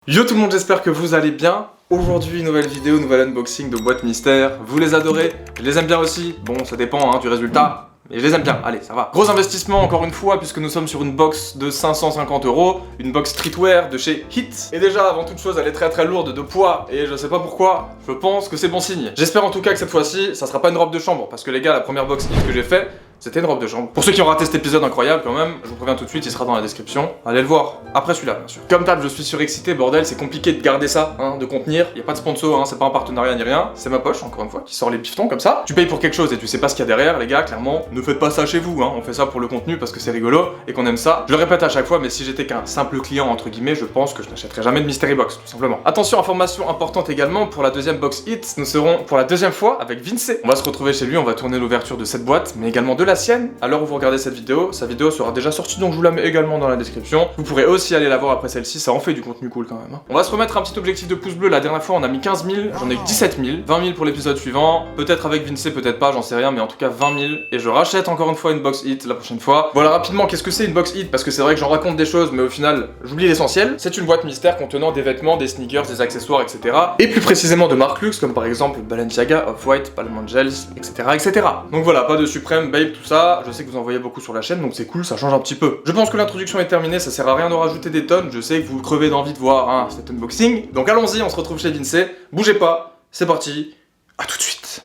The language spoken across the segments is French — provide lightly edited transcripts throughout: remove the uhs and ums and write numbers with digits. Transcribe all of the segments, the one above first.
Yo tout le monde, j'espère que vous allez bien. Aujourd'hui, nouvelle vidéo, nouvel unboxing de boîte mystère. Vous les adorez, je les aime bien aussi. Bon, ça dépend du résultat. Et je les aime bien, allez, ça va. Gros investissement encore une fois, puisque nous sommes sur une box de 550 €, une box streetwear de chez Hit. Et déjà, avant toute chose, elle est très lourde de poids, et je sais pas pourquoi, je pense que c'est bon signe. J'espère en tout cas que cette fois-ci, ça sera pas une robe de chambre, parce que les gars, la première box Hit que j'ai fait, c'était une robe de chambre. Pour ceux qui ont raté cet épisode incroyable quand même, je vous préviens tout de suite, il sera dans la description. Allez le voir, après celui-là bien sûr. Comme d'hab, je suis surexcité, bordel, c'est compliqué de garder ça, de contenir. Y a pas de sponsor, c'est pas un partenariat ni rien. C'est ma poche, encore une fois, qui sort les piftons comme ça. Tu payes pour quelque chose et tu sais pas ce qu'il y a derrière, les gars, clairement. Ne faites pas ça chez vous, on fait ça pour le contenu parce que c'est rigolo et qu'on aime ça. Je le répète à chaque fois, mais si j'étais qu'un simple client, entre guillemets, je pense que je n'achèterais jamais de Mystery Box, tout simplement. Attention, information importante également, pour la deuxième box Hit, nous serons pour la deuxième fois avec Vince. On va se retrouver chez lui, on va tourner l'ouverture de cette boîte, mais également de la sienne. Alors vous regardez cette vidéo, sa vidéo sera déjà sortie, donc je vous la mets également dans la description. Vous pourrez aussi aller la voir après celle-ci, ça en fait du contenu cool quand même. On va se remettre un petit objectif de pouces bleus. La dernière fois on a mis 15 000, j'en ai eu 17 000, 20 000 pour l'épisode suivant, peut-être avec Vince, peut-être pas, j'en sais rien, mais en tout cas 20 000. Et je rachète encore une fois une box Hit la prochaine fois. Voilà rapidement, qu'est-ce que c'est une box Hit? Parce que c'est vrai que j'en raconte des choses, mais au final j'oublie l'essentiel. C'est une boîte mystère contenant des vêtements, des sneakers, des accessoires, etc. Et plus précisément de marques luxe, comme par exemple Balenciaga, Off-White, Palm Angels, etc., etc. Donc voilà, pas de Supreme, Babe, tout ça. Je sais que vous en voyez beaucoup sur la chaîne, donc c'est cool, ça change un petit peu. Je pense que l'introduction est terminée, ça sert à rien de rajouter des tonnes, je sais que vous crevez d'envie de voir cet unboxing. Donc allons-y, on se retrouve chez Vince, bougez pas, c'est parti, à tout de suite.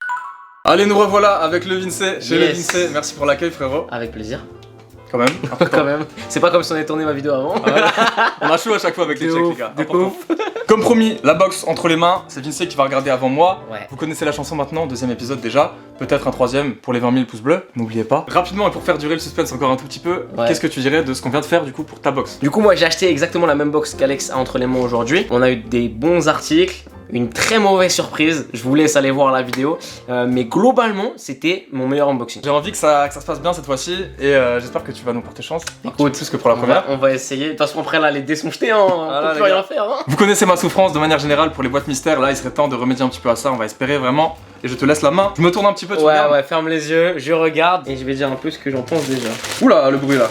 Allez, nous revoilà avec le Vince, chez le Vince, merci pour l'accueil frérot. Avec plaisir. Quand même, Quand même. C'est pas comme si on avait tourné ma vidéo avant. On a chaud à chaque fois avec les checks les gars. De ouf. Comme promis, la box entre les mains, c'est Vince qui va regarder avant moi. Ouais. Vous connaissez la chanson maintenant, deuxième épisode déjà. Peut-être un troisième pour les 20 000 pouces bleus, n'oubliez pas. Rapidement et pour faire durer le suspense encore un tout petit peu, qu'est-ce que tu dirais de ce qu'on vient de faire du coup pour ta box? Du coup, moi j'ai acheté exactement la même box qu'Alex a entre les mains aujourd'hui. On a eu des bons articles. Une très mauvaise surprise, je vous laisse aller voir la vidéo, mais globalement c'était mon meilleur unboxing. J'ai envie que ça se passe bien cette fois-ci et j'espère que tu vas nous porter chance. Écoute, plus que pour la première. On va essayer, de toute façon après là les dés sont jetés, on peut plus rien faire. Vous connaissez ma souffrance de manière générale pour les boîtes mystères, là il serait temps de remédier un petit peu à ça, on va espérer vraiment. Et je te laisse la main, je me tourne un petit peu, tu regardes. Ouais, ferme les yeux, je regarde et je vais dire un peu ce que j'en pense déjà. Oula, le bruit là.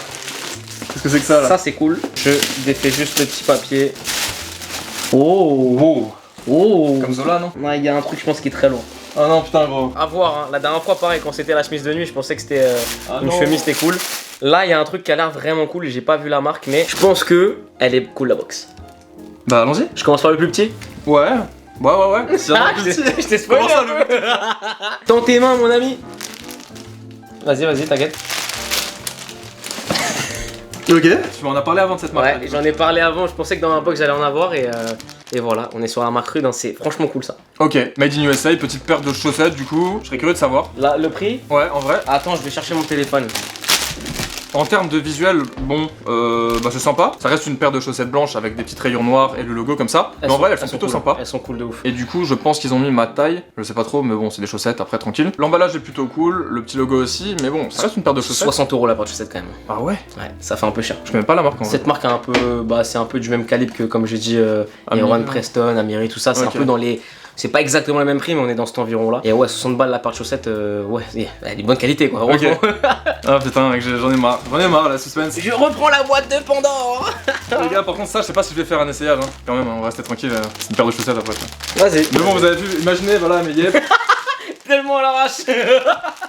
Qu'est-ce que c'est que ça là? Ça c'est cool, je défais juste le petit papier. Oh. Comme Zola, non? Ouais, il y a un truc je pense qui est très lourd. Ah non, putain gros. À voir, la dernière fois pareil quand c'était la chemise de nuit je pensais que c'était une chemise c'était cool. Là il y a un truc qui a l'air vraiment cool, j'ai pas vu la marque mais je pense que elle est cool la box. Bah allons-y. Je commence par le plus petit. Ouais. Je t'ai spoilé un peu. Dans tes mains mon ami. Vas-y t'inquiète. Ok. Tu m'en as parlé avant de cette marque. Ouais, j'en ai parlé avant, je pensais que dans ma box j'allais en avoir et voilà, on est sur la marque Rude, c'est franchement cool ça. Ok, Made in USA, petite paire de chaussettes du coup, je serais curieux de savoir. Là, le prix? Ouais, en vrai. Attends, je vais chercher mon téléphone. En termes de visuel, bon, bah c'est sympa. Ça reste une paire de chaussettes blanches avec des petites rayures noires et le logo comme ça. Mais en vrai, elles sont plutôt cool. sympas. Elles sont cool de ouf. Et du coup, je pense qu'ils ont mis ma taille. Je sais pas trop, mais bon, c'est des chaussettes, après tranquille. L'emballage est plutôt cool, le petit logo aussi, mais bon, ça reste une paire de chaussettes. 60 € la paire de chaussettes quand même. Ah ouais? Ouais, ça fait un peu cher. Je connais pas la marque en vrai. Cette marque a un peu, c'est un peu du même calibre que comme j'ai dit, Heron Preston, Amiri, tout ça. C'est un peu dans les. C'est pas exactement le même prix, mais on est dans cet environ là. Et ouais, 60 balles la paire de chaussettes, ouais, elle est de bonne qualité quoi. Ok. Ah putain, mec, j'en ai marre, la suspense. Je reprends la boîte de Pandore. Les gars, par contre, ça, je sais pas si je vais faire un essayage, quand même, on va rester tranquille, c'est une paire de chaussettes après. Vas-y. Mais bon, vous avez vu, imaginez, voilà, mais yep. Tellement à l'arrache.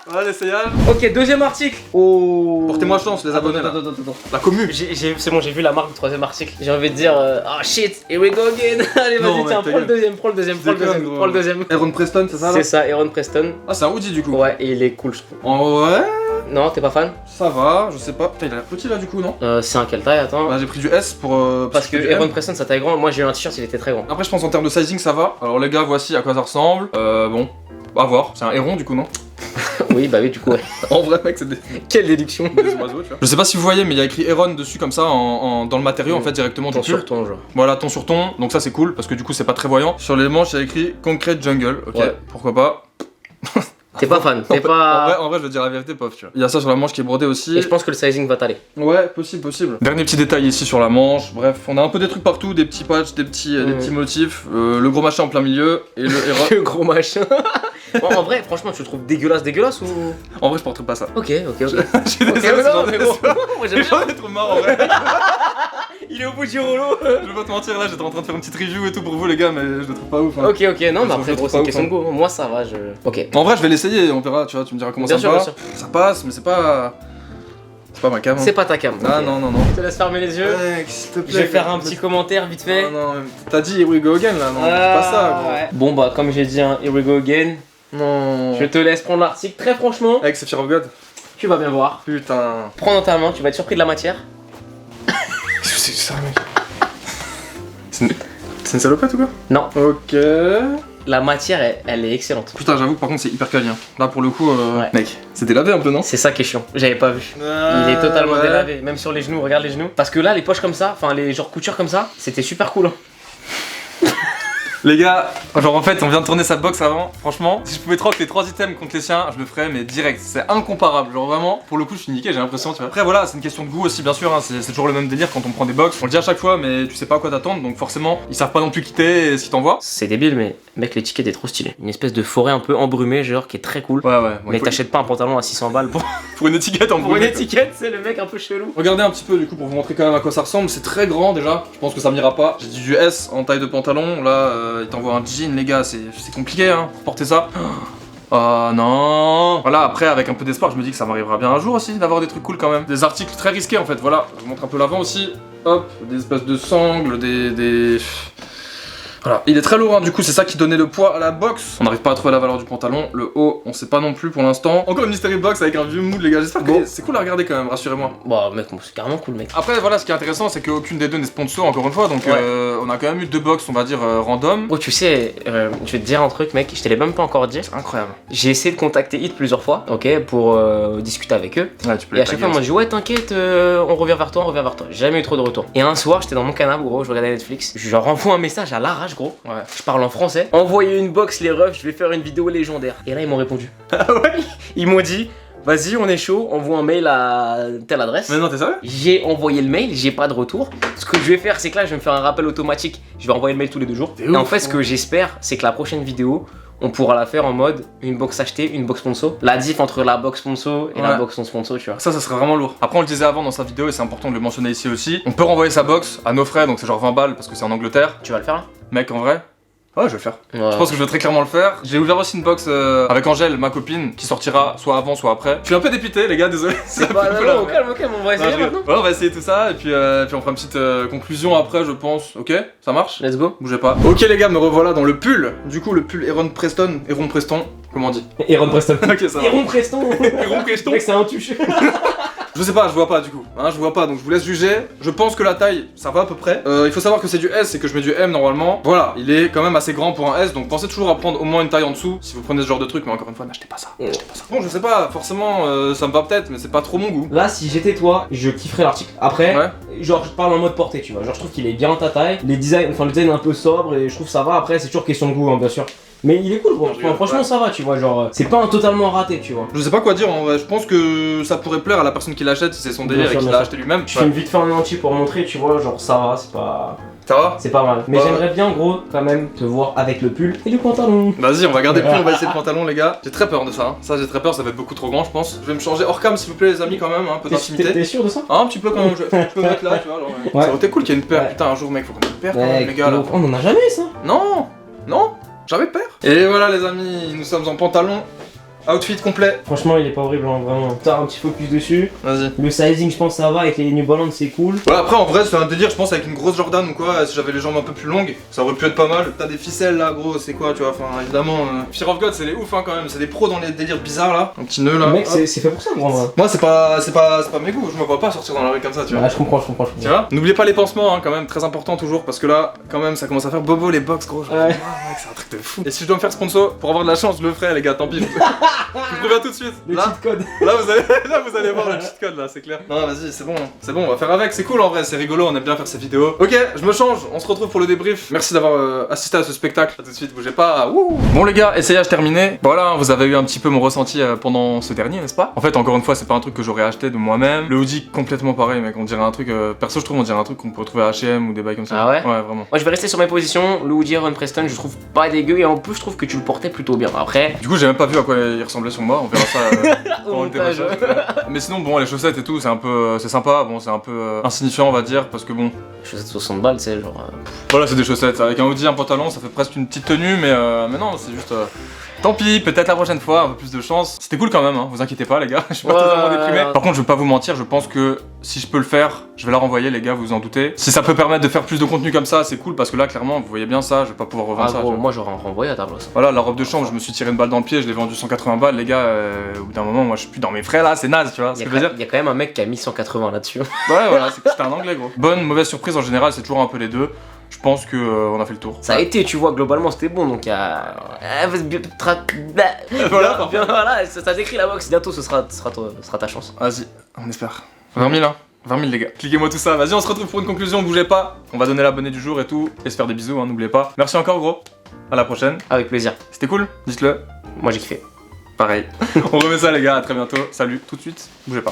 Voilà l'essayage. Ok, deuxième article. Oh. Portez-moi chance, les abonnés là. Attends. La commu. C'est bon, j'ai vu la marque du troisième article. J'ai envie de dire, oh shit, here we go again. Allez, Non, vas-y, tiens, prends le deuxième. Heron Preston, c'est ça là? C'est ça, Heron Preston. Ah, c'est un hoodie du coup. Ouais, et il est cool, je trouve. En vrai, Non, t'es pas fan? ça va, je sais pas. Putain, il a l'air petit là du coup, non? C'est un quelle taille, attends? Bah, j'ai pris du S pour. Parce que du Heron M. Preston, sa taille grande. Moi, j'ai eu un t-shirt, il était très grand. Après, je pense en termes de sizing, ça va. Alors, les gars, voici à quoi ça ressemble. Bon, à voir. C'est un héron du coup, non? Oui, bah oui, du coup, ouais. En vrai, mec, c'est des Quelle déduction. oiseaux, tu vois. Je sais pas si vous voyez, mais il y a écrit Heron dessus comme ça dans le matériau en fait directement du Ton pull. sur ton, genre. Voilà, ton sur ton, donc ça c'est cool parce que du coup c'est pas très voyant. Sur les manches il y a écrit Concrete Jungle, ok, Ouais. pourquoi pas. T'es pas fan, t'es pas. En vrai, je veux dire la vérité, pof, tu vois. Il y a ça sur la manche qui est brodée aussi. Et je pense que le sizing va t'aller. Ouais, possible. Dernier petit détail ici sur la manche. Bref, on a un peu des trucs partout, des petits patchs, des petits motifs, le gros machin en plein milieu et le Heron. Le gros machin. Bon, en vrai, franchement, tu le trouves dégueulasse ou. En vrai, je porterai pas ça. Ok. Je suis Ok, désolé, mais non, j'en ai mais bon. Moi, j'aime bien. trop marre en vrai. Il est au bout du rouleau. Je vais pas te mentir, là j'étais en train de faire une petite review et tout pour vous les gars, mais je le trouve pas ouf. Hein. Ok, non, mais après, gros, c'est une question de goût. Moi, ça va, Ok. En vrai, je vais l'essayer, on verra, tu vois, tu me diras comment bien ça sûr, va. bien sûr. Ça passe, mais c'est pas ma cam. Hein. C'est pas ta cam. Ah okay. non. Je te laisse fermer les yeux. Mec, s'il te plaît. Je vais faire un petit commentaire vite fait. Non, t'as dit Here we go again là, non, c'est pas ça. Gros. Ouais. Bon, bah, comme j'ai dit, hein, here we go again. Non. Je te laisse prendre l'article, très franchement. Avec c'est Fear of God. Tu vas bien voir. Putain. Prends dans ta main, tu vas être surpris de la matière. Qu'est-ce que c'est que ça, mec? C'est une salopette ou quoi? Non. Ok. La matière, elle est excellente. Putain, j'avoue que par contre, c'est hyper quali. Hein. Là, pour le coup, ouais. Mec, c'est délavé un peu, non? C'est ça qui est chiant. J'avais pas vu. Il est totalement délavé, même sur les genoux. Regarde les genoux. Parce que là, les poches comme ça, enfin, les genre coutures comme ça, c'était super cool. Hein. Les gars, genre en fait on vient de tourner sa box avant, franchement, si je pouvais troquer les 3 items contre les siens, je le ferais mais direct, c'est incomparable, genre vraiment, pour le coup je suis niqué, j'ai l'impression, tu vois. Après voilà, c'est une question de goût aussi bien sûr, hein. C'est toujours le même délire quand on prend des box, on le dit à chaque fois mais tu sais pas à quoi t'attendre, donc forcément ils savent pas non plus quitter ce qu'ils t'envoient. C'est débile mais mec l'étiquette est trop stylée. Une espèce de forêt un peu embrumée genre qui est très cool. Ouais. Bon, mais t'achètes pas un pantalon à 600 balles pour, pour une étiquette en pour une étiquette, c'est le mec un peu chelou. Regardez un petit peu du coup pour vous montrer quand même à quoi ça ressemble, c'est très grand déjà, je pense que ça m'ira pas. J'ai dit du S en taille de pantalon, là il t'envoie un jean les gars, c'est compliqué hein, pour porter ça. Oh non. Voilà, après avec un peu d'espoir, je me dis que ça m'arrivera bien un jour aussi d'avoir des trucs cool quand même. Des articles très risqués en fait, voilà. Je vous montre un peu l'avant aussi. Hop, des espèces de sangles, des... Voilà, il est très lourd hein, du coup c'est ça qui donnait le poids à la box. On n'arrive pas à trouver la valeur du pantalon, le haut on sait pas non plus pour l'instant. Encore une mystery box avec un vieux mood les gars, j'espère que c'est cool à regarder quand même, rassurez-moi. Bah mec, c'est carrément cool mec. Après voilà, ce qui est intéressant c'est qu'aucune des deux n'est sponsor encore une fois, donc on a quand même eu 2 box on va dire random. Oh tu sais, je vais te dire un truc mec, je te l'ai même pas encore dit. C'est incroyable. J'ai essayé de contacter Hit plusieurs fois, ok, pour discuter avec eux. Ouais, tu peux et à chaque fois, on m'a dit ouais, t'inquiète, on revient vers toi, Jamais eu trop de retour. Et un soir, j'étais dans mon canapé, gros, je regardais Netflix. Je leur envoie un message à l'arrache, gros. Ouais. Je parle en français. Envoyez une box, les refs, je vais faire une vidéo légendaire. Et là, ils m'ont répondu. Ah ouais? Ils m'ont dit. Vas-y, on est chaud, envoie un mail à telle adresse. Mais non, t'es sérieux? J'ai envoyé le mail, j'ai pas de retour. Ce que je vais faire, c'est que là, je vais me faire un rappel automatique. Je vais envoyer le mail tous les 2 jours. Et en fait, ce que j'espère, c'est que la prochaine vidéo, on pourra la faire en mode une box achetée, une box sponsor. La diff entre la box sponsor et la box non sponsor, tu vois. Ça serait vraiment lourd. Après, on le disait avant dans sa vidéo et c'est important de le mentionner ici aussi. On peut renvoyer sa box à nos frais, donc c'est genre 20 balles parce que c'est en Angleterre. Tu vas le faire là? Mec, en vrai? Ouais, je vais le faire. Ouais. Je pense que je vais très clairement le faire. J'ai ouvert aussi une box avec Angèle, ma copine, qui sortira soit avant, soit après. Je suis un peu dépité, les gars, désolé. C'est pas non, au calme, on va essayer maintenant. Ouais, on va essayer tout ça et puis on fera une petite conclusion après, je pense. Ok? Ça marche? Let's go. Bougez pas. Ok, les gars, me revoilà dans le pull. Du coup, le pull Aaron Preston. Comment on dit? Aaron Preston. Ok, ça va. Aaron Preston. Aaron Preston. Mec, c'est un tuche. Je sais pas, je vois pas du coup, hein, je vois pas donc je vous laisse juger. Je pense que la taille, ça va à peu près. Il faut savoir que c'est du S et que je mets du M normalement. Voilà, il est quand même assez grand pour un S, donc pensez toujours à prendre au moins une taille en dessous si vous prenez ce genre de truc, mais encore une fois, n'achetez pas ça. Bon, je sais pas, forcément, ça me va peut-être, mais c'est pas trop mon goût. Là, si j'étais toi, je kifferais l'article. Après, genre, je parle en mode portée, tu vois. Genre, je trouve qu'il est bien ta taille. Les designs, enfin, le design est un peu sobre et je trouve ça va. Après, c'est toujours question de goût, hein, bien sûr. Mais il est cool, bon. Franchement, ça va, tu vois. Genre, c'est pas un totalement raté, tu vois. Je sais pas quoi dire en vrai, je pense que ça pourrait plaire à la personne qui l'achète si c'est son délire et qu'il l'a acheté lui-même. Je fais une vite fait en entier pour montrer, tu vois. Genre, ça va, c'est pas. Ça va? C'est pas mal. Mais j'aimerais bien, gros, quand même, te voir avec le pull et le pantalon. Vas-y, on va garder le pull, on va essayer le pantalon, les gars. J'ai très peur de ça, hein. Ça, j'ai très peur, ça va être beaucoup trop grand, je pense. Je vais me changer hors cam, s'il vous plaît, les amis, quand même, un peu d'intimité. T'es sûr de ça? Ah, un petit peu quand même, je peux me mettre là, tu vois. Genre, ça aurait été cool qu'il y ait une paire. Putain, un jour, mec, faut qu'on ait une paire, quand même, les gars, là. On en a jamais, ça? Non, jamais de paire. Et voilà, les amis, nous sommes en pantalon. Outfit complet. Franchement, il est pas horrible, hein, vraiment. T'as un petit focus dessus. Vas-y. Le sizing, je pense, ça va. Avec les New Balance, c'est cool. Ouais, après, en vrai, c'est un délire, je pense, avec une grosse Jordan ou quoi. Si j'avais les jambes un peu plus longues, ça aurait pu être pas mal. T'as des ficelles là, gros, c'est quoi, tu vois. Enfin, évidemment. Fear of God, c'est les ouf, hein, quand même. C'est des pros dans les délires bizarres là. Un petit nœud là. Mec, c'est fait pour ça, gros, en vrai. Moi, c'est pas mes goûts. Je me vois pas sortir dans la rue comme ça, tu vois. Ah, je comprends. Tu vois. N'oubliez pas les pansements, hein, quand même, très important toujours. Parce que là, quand même, ça commence à faire bobo les box, gros. Genre, mec, c'est un truc de fou. Et si je dois me faire sponsor, pour avoir de la chance, je le ferai, les gars, tant pis. Je préviens tout de suite. Le cheat code. Là vous allez voir le cheat code là, c'est clair. Non vas-y, c'est bon, on va faire avec, c'est cool en vrai, c'est rigolo, on aime bien faire ces vidéos. Ok, je me change, on se retrouve pour le débrief. Merci d'avoir assisté à ce spectacle. A tout de suite, bougez pas. Wouh. Bon les gars, essayage terminé. Voilà, vous avez eu un petit peu mon ressenti pendant ce dernier, n'est-ce pas? En fait, encore une fois, c'est pas un truc que j'aurais acheté de moi-même. Le hoodie complètement pareil, mec, on dirait un truc perso, je trouve on dirait un truc qu'on peut retrouver à H&M ou des bails comme ça. Ah ouais? Ouais, vraiment. Moi je vais rester sur mes positions. Le hoodie Aaron Preston, je trouve pas dégueu et en plus je trouve que tu le portais plutôt bien. Après, du coup, j'ai même pas vu à quoi il ressemblait sur moi, on verra ça Au monter montage. machin. Mais sinon, bon, les chaussettes et tout, c'est un peu, c'est sympa. Bon, c'est un peu insignifiant, on va dire, parce que bon, Chaussettes 60 balles, tu sais, genre. voilà, c'est des chaussettes. Avec un hoodie, un pantalon, ça fait presque une petite tenue, mais non, c'est juste. Tant pis, peut-être la prochaine fois, un peu plus de chance. C'était cool quand même, hein, vous inquiétez pas les gars, je suis pas totalement déprimé. Par contre, je vais pas vous mentir, je pense que si je peux le faire, je vais la renvoyer les gars, vous vous en doutez. Si ça peut permettre de faire plus de contenu comme ça, c'est cool parce que là, clairement, vous voyez bien ça, je vais pas pouvoir revendre ça. Gros, moi j'aurais renvoyé à ta place. Voilà, la robe de chambre, je me suis tiré une balle dans le pied, je l'ai vendue 180 balles, les gars, au bout d'un moment, moi je suis plus dans mes frais là, c'est naze, tu vois ce que je veux dire. Il y a quand même un mec qui a mis 180 là-dessus. Ouais, voilà, c'était un anglais gros. Bonne, mauvaise surprise en général, c'est toujours un peu les deux. Je pense que on a fait le tour. Ça a été, tu vois, globalement c'était bon, donc il y a. Voilà, voilà, ça s'écrit la box, bientôt ce sera ta chance. Vas-y, on espère. 20 000 hein, 20 000 les gars. Cliquez-moi tout ça, vas-y, on se retrouve pour une conclusion, bougez pas. On va donner l'abonné du jour et tout, et se faire des bisous, hein, n'oubliez pas. Merci encore gros, à la prochaine. Avec plaisir. C'était cool, dites-le. Moi j'ai kiffé. Pareil. On remet ça les gars, à très bientôt. Salut, tout de suite, bougez pas.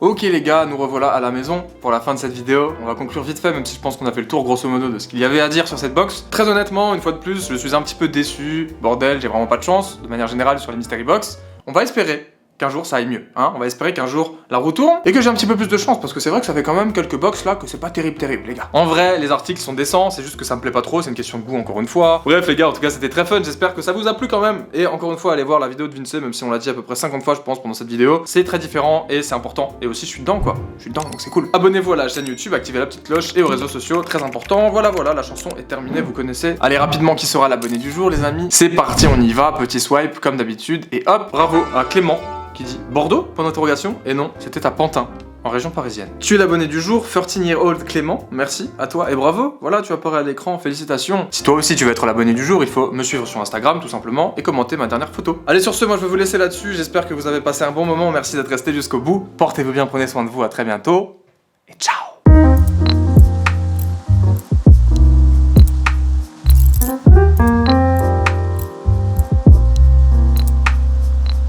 Ok les gars, nous revoilà à la maison pour la fin de cette vidéo. On va conclure vite fait, même si je pense qu'on a fait le tour grosso modo de ce qu'il y avait à dire sur cette box. Très honnêtement, une fois de plus, je suis un petit peu déçu. Bordel, j'ai vraiment pas de chance, de manière générale sur les Mystery Box. On va espérer qu'un jour ça aille mieux, hein. On va espérer qu'un jour la roue tourne et que j'ai un petit peu plus de chance parce que c'est vrai que ça fait quand même quelques box là que c'est pas terrible les gars. En vrai, les articles sont décents, c'est juste que ça me plaît pas trop, c'est une question de goût encore une fois. Bref les gars, en tout cas c'était très fun, j'espère que ça vous a plu quand même. Et encore une fois, allez voir la vidéo de Vince, même si on l'a dit à peu près 50 fois je pense pendant cette vidéo. C'est très différent et c'est important. Et aussi je suis dedans quoi, je suis dedans donc c'est cool. Abonnez-vous à la chaîne YouTube, activez la petite cloche et aux réseaux sociaux, très important. Voilà, la chanson est terminée, vous connaissez. Allez rapidement, qui sera l'abonné du jour les amis? C'est parti, on y va, petit swipe comme d'habitude et hop, bravo à Clément qui dit Bordeaux, point d'interrogation. Et non, c'était à Pantin, en région parisienne. Tu es l'abonné du jour, 13-year-old Clément, merci à toi et bravo, voilà, tu apparais à l'écran, félicitations. Si toi aussi tu veux être l'abonné du jour, il faut me suivre sur Instagram tout simplement et commenter ma dernière photo. Allez sur ce, moi je vais vous laisser là-dessus, j'espère que vous avez passé un bon moment, merci d'être resté jusqu'au bout. Portez-vous bien, prenez soin de vous, à très bientôt et ciao.